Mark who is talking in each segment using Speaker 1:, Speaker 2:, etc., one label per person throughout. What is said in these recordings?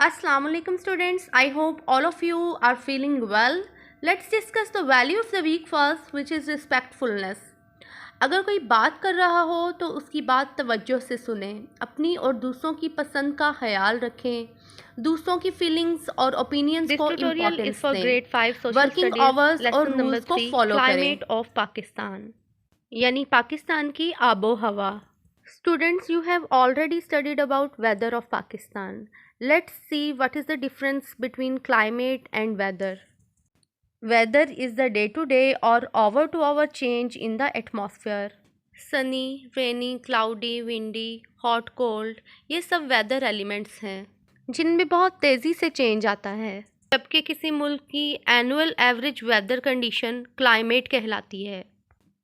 Speaker 1: Assalamu alaikum students. I hope all of you are feeling well. Let's discuss the value of the week first, which is respectfulness. अगर कोई बात कर रहा हो तो उसकी बात तवज्जो से सुने, अपनी और दूसरों की पसंद का ख्याल रखें, दूसरों की फीलिंग्स और ओपिनियंस को इम्पोर्टेंस दें, वर्किंग आवर्स और रूल्स को फॉलो करें। क्लाइमेट ऑफ पाकिस्तान यानी पाकिस्तान की आबो हवा। Students, you have already studied about weather of Pakistan. Let's see what is the difference between climate and weather. Weather is the day-to-day or hour-to-hour change in the atmosphere. Sunny, rainy, cloudy, windy, hot, cold, ये सब weather elements हैं जिनमें बहुत तेज़ी से change आता है, जबकि किसी मुल्क की annual average weather condition climate कहलाती है।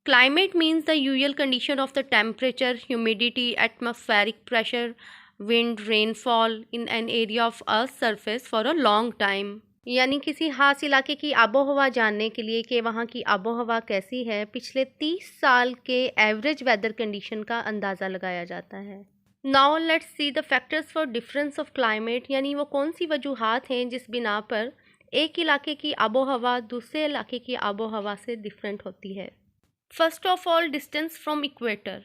Speaker 1: Climate means the usual condition of the temperature, humidity, atmospheric pressure, wind, rainfall in an area of Earth's surface for a long time. यानी किसी खास इलाके की आबो हवा जानने के लिए कि वहाँ की आबो हवा कैसी है, पिछले 30 साल के एवरेज वेदर कंडीशन का अंदाज़ा लगाया जाता है। Now let's see the factors for difference of climate, यानी वो कौन सी वजूहात हैं जिस बिना पर एक इलाके की आबो हवा दूसरे इलाके की आबो हवा से डिफरेंट होती है। First of all, distance from equator.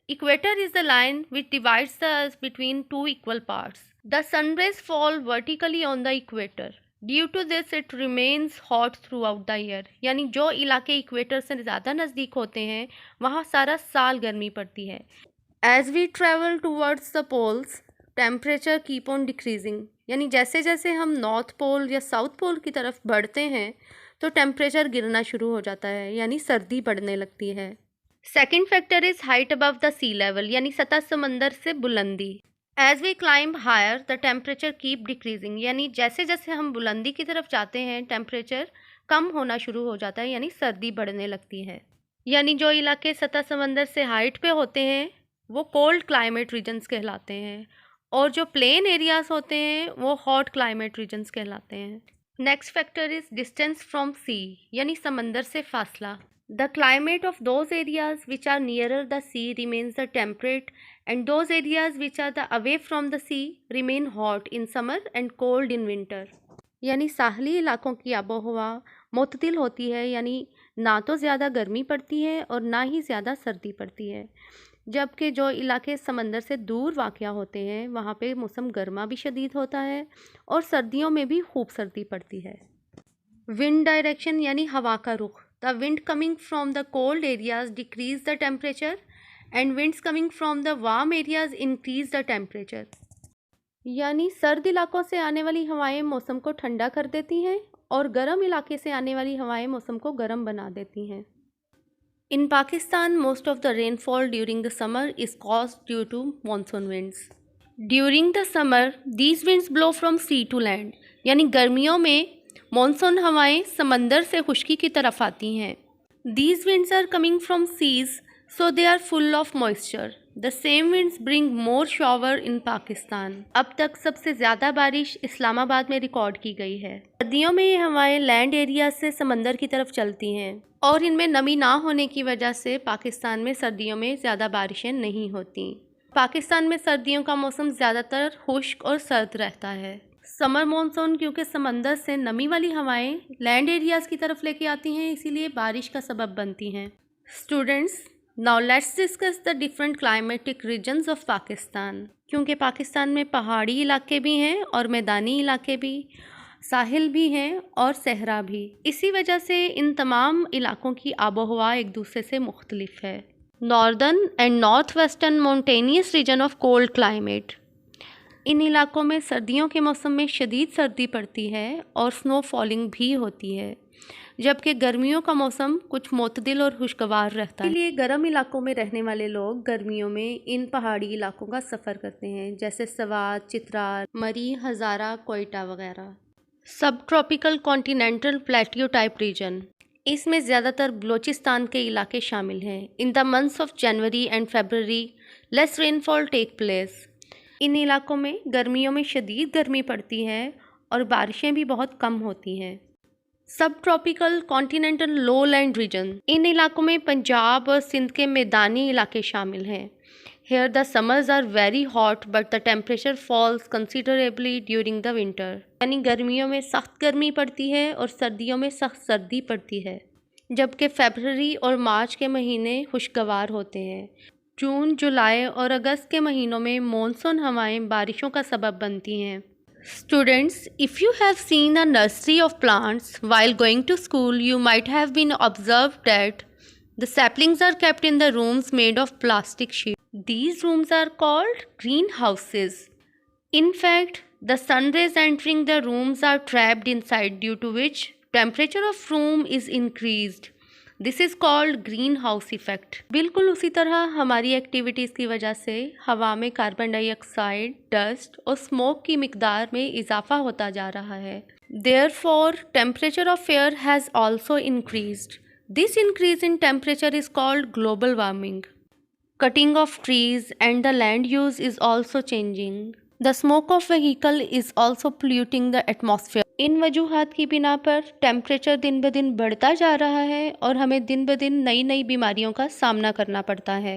Speaker 1: Equator is the line which divides the earth between two equal parts. The sun rays fall vertically on the equator. Due to this, it remains hot throughout the year. यानी जो इलाके equator से ज़्यादा नज़दीक होते हैं वहाँ सारा साल गर्मी पड़ती है। As we travel towards the poles, temperature keep on decreasing. यानी जैसे जैसे हम नॉर्थ पोल या साउथ पोल की तरफ बढ़ते हैं तो टेम्परेचर गिरना शुरू हो जाता है, यानी सर्दी बढ़ने लगती है। Second factor is height above the sea level, यानी सतह समंदर से बुलंदी। As we climb higher the temperature keep decreasing, यानी जैसे जैसे हम बुलंदी की तरफ जाते हैं टेम्परेचर कम होना शुरू हो जाता है, यानी सर्दी बढ़ने लगती है। यानी जो इलाके सतह समंदर से हाइट पे होते हैं वो कोल्ड क्लाइमेट रीजन्स कहलाते हैं और जो प्लेन एरियाज होते हैं वो हॉट क्लाइमेट रीजन्स कहलाते हैं। Next factor is distance from sea, यानी समंदर से फासला। The climate of those areas which are nearer the sea remains the temperate and those areas which are the away from the sea remain hot in summer and cold in winter. यानी साहली इलाकों की आबो हवा मुतदिल होती है, यानी ना तो ज़्यादा गर्मी पड़ती है और ना ही ज़्यादा सर्दी पड़ती है, जबकि जो इलाके समंदर से दूर वाक़या होते हैं वहाँ पे मौसम गर्मा भी शदीद होता है और सर्दियों में भी खूब सर्दी पड़ती है। विंड डायरेक्शन यानी हवा का रुख। The wind coming from the cold areas decrease the temperature and winds coming from the warm areas increase the temperature. यानी सर्द इलाकों से आने वाली हवाएं मौसम को ठंडा कर देती हैं और गर्म इलाके से आने वाली हवाएं मौसम को गर्म बना देती हैं। In Pakistan, most of the rainfall during the summer is caused due to monsoon winds. During the summer, these winds blow from sea to land. यानी गर्मियों में मानसून हवाएं समंदर से खुश्की की तरफ आती हैं। These winds are coming from seas, so they are full of moisture. The same winds bring more shower in Pakistan. अब तक सबसे ज़्यादा बारिश इस्लामाबाद में रिकॉर्ड की गई है। सर्दियों में ये हवाएं लैंड एरिया से समंदर की तरफ चलती हैं और इनमें नमी ना होने की वजह से पाकिस्तान में सर्दियों में ज़्यादा बारिशें नहीं होती। पाकिस्तान में सर्दियों का मौसम ज़्यादातर खुश्क और सर्द रहता है। समर मानसून क्योंकि समंदर से नमी वाली हवाएं लैंड एरियाज़ की तरफ लेके आती हैं, इसीलिए बारिश का सबब बनती हैं। Students, now let's discuss the different climatic regions of Pakistan. क्योंकि पाकिस्तान में पहाड़ी इलाके भी हैं और मैदानी इलाके भी, साहिल भी हैं और सहरा भी। इसी वजह से इन तमाम इलाकों की आबो हवा एक दूसरे से मुख्तलिफ है। Northern and north western mountainous region of cold climate. इन इलाकों में सर्दियों के मौसम में शदीद सर्दी पड़ती है और स्नो फॉलिंग भी होती है, जबकि गर्मियों का मौसम कुछ मुतदिल और खुशगवार रहता है। इसलिए गर्म इलाकों में रहने वाले लोग गर्मियों में इन पहाड़ी इलाकों का सफ़र करते हैं, जैसे सवात, चित्राल, मरी, हज़ारा, कोयटा वगैरह। Sub tropical continental plateau type region, इसमें ज़्यादातर बलोचिस्तान के इलाके शामिल हैं। In the months of January and February less rainfall take place. इन इलाकों में गर्मियों में शदीद गर्मी पड़ती है और बारिशें भी बहुत कम होती हैं। सब ट्रॉपिकल कॉन्टिनेंटल लोलैंड रीजन, इन इलाकों में पंजाब और सिंध के मैदानी इलाके शामिल हैं। Here the summers are very hot but the temperature falls considerably during the winter। यानी गर्मियों में सख्त गर्मी पड़ती है और सर्दियों में सख्त सर्दी पड़ती है, जबकि फरवरी और मार्च के महीने खुशगवार होते हैं। जून, जुलाई और अगस्त के महीनों में मॉनसून हवाएं बारिशों का सबब बनती हैं। Students, if you have seen a nursery of plants while going to school, you might have been observed that the saplings are kept in the rooms made of plastic sheets. These rooms are called greenhouses. In fact, the sun rays entering the rooms are trapped inside, due to which temperature of room is increased. This is called green house effect. बिल्कुल उसी तरह हमारी activities की वजह से हवा में carbon dioxide, dust और स्मोक की मिकदार में इजाफा होता जा रहा है। Therefore temperature of air has also increased. This increase in temperature is called global warming. Cutting of trees and the land use is also changing. The smoke of vehicle is also polluting the atmosphere. इन वजूहात की बिना पर temperature दिन ब दिन बढ़ता जा रहा है और हमें दिन ब दिन नई नई बीमारियों का सामना करना पड़ता है।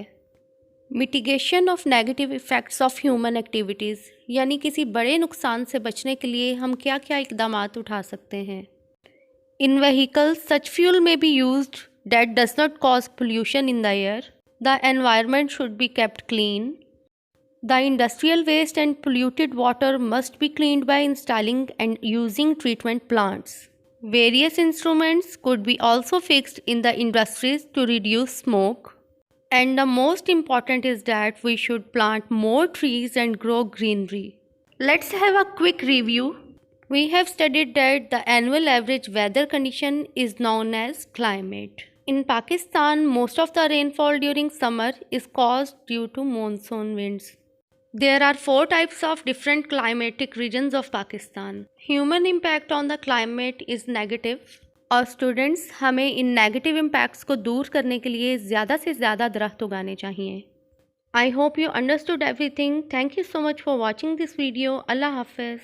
Speaker 1: Mitigation of negative effects of human activities, यानी किसी बड़े नुकसान से बचने के लिए हम क्या क्या इकदामात उठा सकते हैं। इन व्हीकल्स सच फ्यूल में be used that does not cause pollution in the air. The environment should be kept clean. The industrial waste and polluted water must be cleaned by installing and using treatment plants. Various instruments could be also fixed in the industries to reduce smoke. And the most important is that we should plant more trees and grow greenery. Let's have a quick review. We have studied that the annual average weather condition is known as climate. In Pakistan, most of the rainfall during summer is caused due to monsoon winds. There are 4 types of different climatic regions of Pakistan. Human impact on the climate is negative. और students, हमें इन negative impacts को दूर करने के लिए ज़्यादा से ज़्यादा दरख्त उगाने चाहिए। I hope you understood everything. Thank you so much for watching this video. अल्लाह हाफ़िज़।